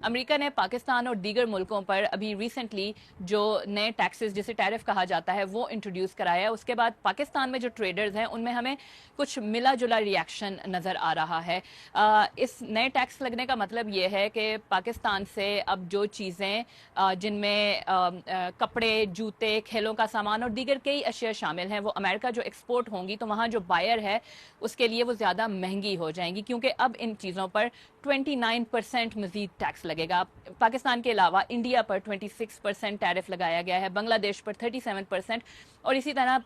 امریکہ نے پاکستان اور دیگر ملکوں پر ابھی ریسنٹلی جو نئے ٹیکسز جسے ٹیرف کہا جاتا ہے وہ انٹروڈیوس کرایا ہے. اس کے بعد پاکستان میں جو ٹریڈرز ہیں ان میں ہمیں کچھ ملا جلا ریئیکشن نظر آ رہا ہے. اس نئے ٹیکس لگنے کا مطلب یہ ہے کہ پاکستان سے اب جو چیزیں جن میں کپڑے، جوتے، کھیلوں کا سامان اور دیگر کئی اشیاء شامل ہیں وہ امریکہ جو ایکسپورٹ ہوں گی تو وہاں جو بائر ہے اس کے لیے وہ زیادہ مہنگی ہو جائیں گی، کیونکہ اب ان چیزوں پر 29% مزید ٹیکس لگے گا. پاکستان کے علاوہ انڈیا پر 26% ٹیرف لگایا گیا ہے، بنگلہ دیش پر 37%، اور اسی طرح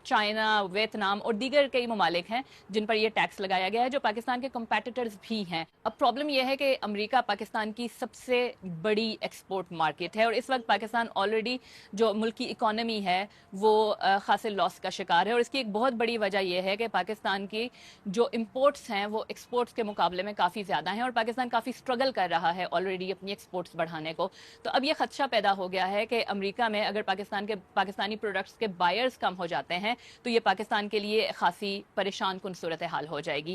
چائنا، ویتنام اور دیگر کئی ممالک ہیں جن پر یہ ٹیکس لگایا گیا ہے جو پاکستان کے کمپیٹیٹرز بھی ہیں. اب پرابلم یہ ہے کہ امریکہ پاکستان کی سب سے بڑی ایکسپورٹ مارکیٹ ہے، اور اس وقت پاکستان آلریڈی جو ملک کی اکانومی ہے وہ خاصے لاس کا شکار ہے. اور اس کی ایک بہت بڑی وجہ یہ ہے کہ پاکستان کی جو امپورٹس ہیں وہ ایکسپورٹس کے مقابلے میں کافی زیادہ ہیں، اور پاکستان کافی سٹرگل کر رہا ہے آلریڈی اپنی ایکسپورٹس بڑھانے کو. تو اب یہ خدشہ پیدا ہو گیا ہے کہ امریکہ میں اگر پاکستانی پروڈکٹس کے بائرز کم ہو جاتے ہیں تو یہ پاکستان کے لیے خاصی پریشان کن صورتحال ہو جائے گی.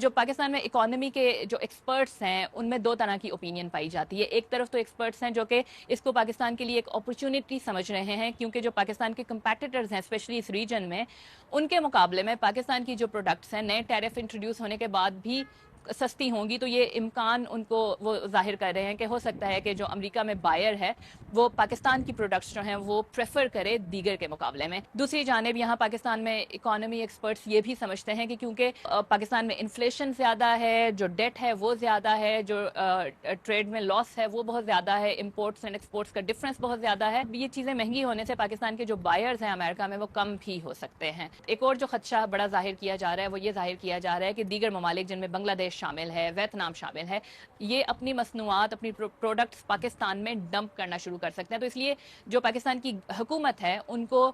جو پاکستان میں اکانومی کے جو ایکسپرٹس ہیں ان میں دو طرح کی اوپینین پائی جاتی ہے. ایک طرف تو ایکسپرٹس ہیں جو کہ اس کو پاکستان کے لیے ایک اپرچونٹی سمجھ رہے ہیں، کیونکہ جو پاکستان کے کمپیٹیٹرز ہیں اسپیشلی اس ریجن میں، ان کے مقابلے میں پاکستان کی جو پروڈکٹس ہیں نئے ٹیرف انٹروڈیوس ہونے کے بعد بھی سستی ہوں گی. تو یہ امکان ان کو وہ ظاہر کر رہے ہیں کہ ہو سکتا ہے کہ جو امریکہ میں بائر ہے وہ پاکستان کی پروڈکٹس جو ہیں وہ پریفر کرے دیگر کے مقابلے میں. دوسری جانب یہاں پاکستان میں اکانومی ایکسپرٹس یہ بھی سمجھتے ہیں کہ کیونکہ پاکستان میں انفلیشن زیادہ ہے، جو ڈیٹ ہے وہ زیادہ ہے، جو ٹریڈ میں لاس ہے وہ بہت زیادہ ہے، امپورٹس اینڈ ایکسپورٹس کا ڈفرنس بہت زیادہ ہے، یہ چیزیں مہنگی ہونے سے پاکستان کے جو بائرز ہیں امریکہ میں وہ کم بھی ہو سکتے ہیں. ایک اور جو خدشہ بڑا ظاہر کیا جا رہا ہے وہ یہ ظاہر کیا جا رہا ہے کہ دیگر ممالک جن میں بنگلہ دیش شامل ہے، ویتنام شامل ہے، یہ اپنی مصنوعات، اپنی پروڈکٹس پاکستان میں ڈمپ کرنا شروع کر سکتے ہیں. تو اس لیے جو پاکستان کی حکومت ہے ان کو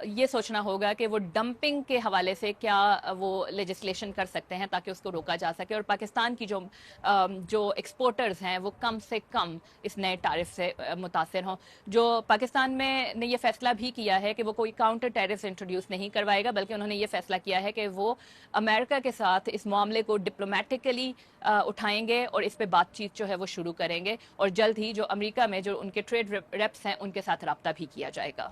یہ سوچنا ہوگا کہ وہ ڈمپنگ کے حوالے سے کیا وہ لیجسلیشن کر سکتے ہیں تاکہ اس کو روکا جا سکے، اور پاکستان کی جو ایکسپورٹرز ہیں وہ کم سے کم اس نئے ٹیرف سے متاثر ہوں. جو پاکستان میں نے یہ فیصلہ بھی کیا ہے کہ وہ کوئی کاؤنٹر ٹیرف انٹروڈیوس نہیں کروائے گا، بلکہ انہوں نے یہ فیصلہ کیا ہے کہ وہ امریکہ کے ساتھ اس معاملے کو ڈپلومیٹکلی اٹھائیں گے اور اس پہ بات چیت جو ہے وہ شروع کریں گے، اور جلد ہی جو امریکہ میں جو ان کے ٹریڈ ریپس ہیں ان کے ساتھ رابطہ بھی کیا جائے گا.